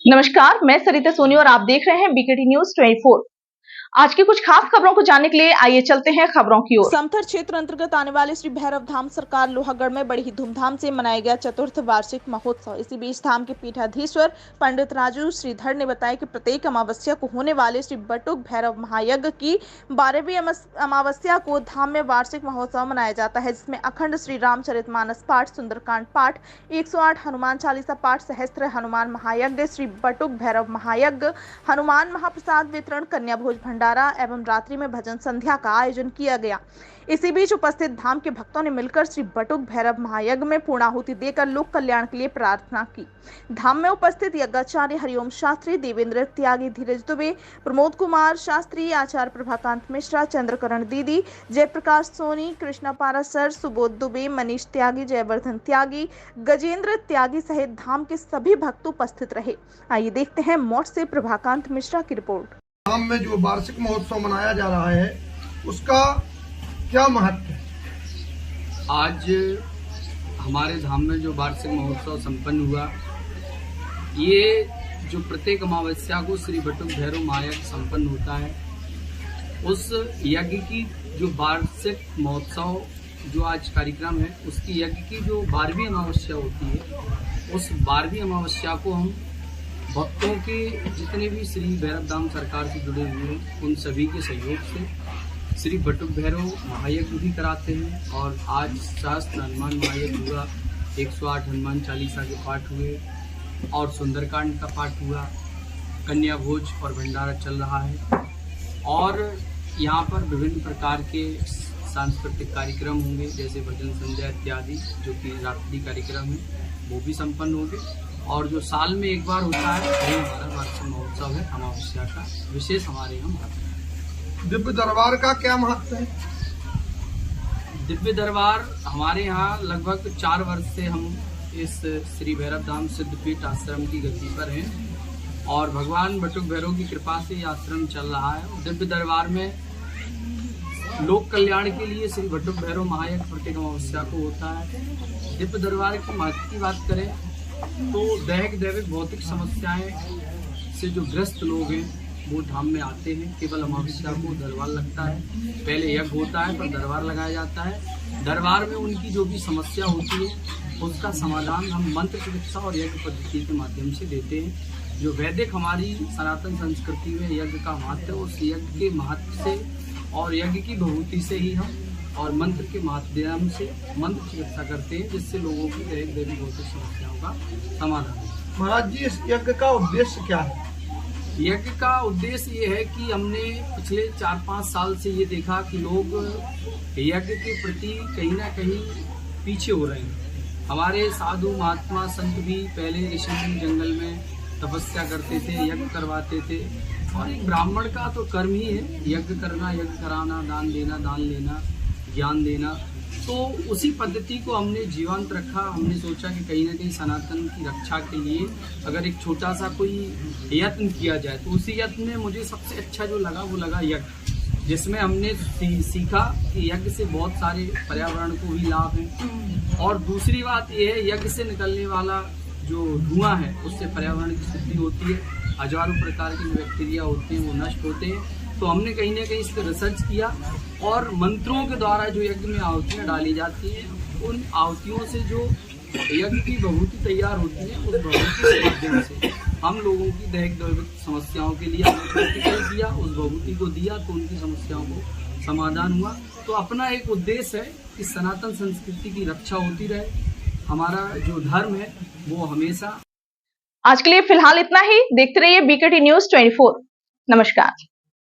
नमस्कार, मैं सरिता सोनी और आप देख रहे हैं बीकेटी न्यूज 24। आज की कुछ खास खबरों को जानने के लिए आइए चलते हैं खबरों की ओर। समथर क्षेत्र अंतर्गत आने वाले श्री भैरव धाम सरकार लोहागढ़ में बड़ी ही धूमधाम से मनाया गया चतुर्थ वार्षिक महोत्सव। इसी बीच धाम के पीठाधीश्वर पंडित राजू श्रीधर ने बताया कि प्रत्येक अमावस्या को होने वाले श्री बटुक भैरव महायज्ञ की 12वीं अमावस्या को धाम में वार्षिक महोत्सव मनाया जाता है, जिसमें अखंड श्री रामचरितमानस पाठ, सुंदरकांड पाठ, 108 हनुमान चालीसा पाठ, सहस्त्र हनुमान महायज्ञ, श्री बटुक भैरव महायज्ञ, हनुमान महाप्रसाद वितरण, कन्या भोज भंडारा एवं रात्रि में भजन संध्या का आयोजन किया गया। इसी बीच उपस्थित धाम के भक्तों ने मिलकर श्री बटुक भैरव महायज्ञ में पूर्णाहुति देकर लोक कल्याण के लिए प्रार्थना की। धाम में उपस्थित यज्ञाचार्य हरिओम शास्त्री, देवेंद्र त्यागी, धीरज दुबे, प्रमोद कुमार शास्त्री, आचार्य प्रभाकांत मिश्रा, चंद्रकरण दीदी, जयप्रकाश सोनी, कृष्णा पारासर, सुबोध दुबे, मनीष त्यागी, जयवर्धन त्यागी, गजेंद्र त्यागी सहित धाम के सभी भक्त उपस्थित रहे। आइए देखते हैं मोट से प्रभाकांत मिश्रा की रिपोर्ट। धाम में जो वार्षिक महोत्सव मनाया जा रहा है उसका क्या महत्व है? आज हमारे धाम में जो वार्षिक महोत्सव संपन्न हुआ, ये जो प्रत्येक अमावस्या को श्री बटुक भैरव महायज्ञ संपन्न होता है, उस यज्ञ की जो वार्षिक महोत्सव जो आज कार्यक्रम है, उसकी यज्ञ की जो 12वीं अमावस्या होती है, उस 12वीं अमावस्या को हम भक्तों के जितने भी श्री भैरव धाम सरकार से जुड़े हुए हैं, उन सभी के सहयोग से श्री बटुक भैरव महायज्ञ भी कराते हैं। और आज सहस्त्र हनुमान महायज्ञ हुआ, 108 हनुमान चालीसा के पाठ हुए और सुंदरकांड का पाठ हुआ, कन्या भोज और भंडारा चल रहा है। और यहाँ पर विभिन्न प्रकार के सांस्कृतिक कार्यक्रम होंगे, जैसे भजन संध्या इत्यादि, जो कि रात्रि कार्यक्रम है, वो भी संपन्न होंगे। और जो साल में एक बार होता है, वो हमारा वार्षिक महोत्सव है अमावस्या का, विशेष हमारे यहाँ महत्व है। दिव्य दरबार का क्या महत्व है? दिव्य दरबार हमारे यहाँ लगभग 4 वर्ष से हम इस श्री भैरव धाम सिद्धपीठ आश्रम की गद्दी पर हैं और भगवान बटुक भैरव की कृपा से ये आश्रम चल रहा है। दिव्य दरबार में लोक कल्याण के लिए श्री बटुक भैरव महायज्ञ प्रत्येक अमावस्या को होता है। दिव्य दरबार के महत्व की बात करें तो दैहिक दैविक भौतिक समस्याएं से जो ग्रस्त लोग हैं वो धाम में आते हैं। केवल अमावस्या को दरबार लगता है, पहले यज्ञ होता है पर दरबार लगाया जाता है। दरबार में उनकी जो भी समस्या होती है उसका समाधान हम मंत्र चिकित्सा और यज्ञ पद्धति के माध्यम से देते हैं। जो वैदिक हमारी सनातन संस्कृति में यज्ञ का महत्व है, उस यज्ञ के महत्व से और यज्ञ की विभूति से ही हम और मंत्र के माध्यम से मंत्र चिकित्सा करते हैं, जिससे लोगों की दैहिक दैविक भौतिक समस्याओं का समाधान है। महाराज जी, इस यज्ञ का उद्देश्य क्या है? यज्ञ का उद्देश्य ये है कि हमने पिछले 4-5 साल से ये देखा कि लोग यज्ञ के प्रति कहीं ना कहीं पीछे हो रहे हैं। हमारे साधु महात्मा संत भी पहले ऋषि जंगल में तपस्या करते थे, यज्ञ करवाते थे। और एक ब्राह्मण का तो कर्म ही है यज्ञ करना, यज्ञ कराना, दान देना, दान लेना, ज्ञान देना। तो उसी पद्धति को हमने जीवंत रखा। हमने सोचा कि कहीं ना कहीं सनातन की रक्षा के लिए अगर एक छोटा सा कोई यत्न किया जाए, तो उसी यत्न में मुझे सबसे अच्छा जो लगा वो लगा यज्ञ, जिसमें हमने सीखा कि यज्ञ से बहुत सारे पर्यावरण को भी लाभ है। और दूसरी बात यह है, यज्ञ से निकलने वाला जो धुआं है उससे पर्यावरण की शुद्धि होती है, हजारों प्रकार के बैक्टीरिया होते हैं वो नष्ट होते हैं। तो हमने कहीं ना कहीं इस पर रिसर्च किया और मंत्रों के द्वारा जो यज्ञ में आहुतियाँ डाली जाती हैं, उन आहुतियों से जो यज्ञ की विभूति तैयार होती है, उस विभूति के माध्यम से हम लोगों की दैहिक दैविक समस्याओं के लिए प्रैक्टिकल किया, उस विभूति को दिया तो उनकी समस्याओं को समाधान हुआ। तो अपना एक उद्देश्य है कि सनातन संस्कृति की रक्षा होती रहे, हमारा जो धर्म है वो हमेशा। आज के लिए फिलहाल इतना ही। देखते रहिए बीकेटी न्यूज 24। नमस्कार।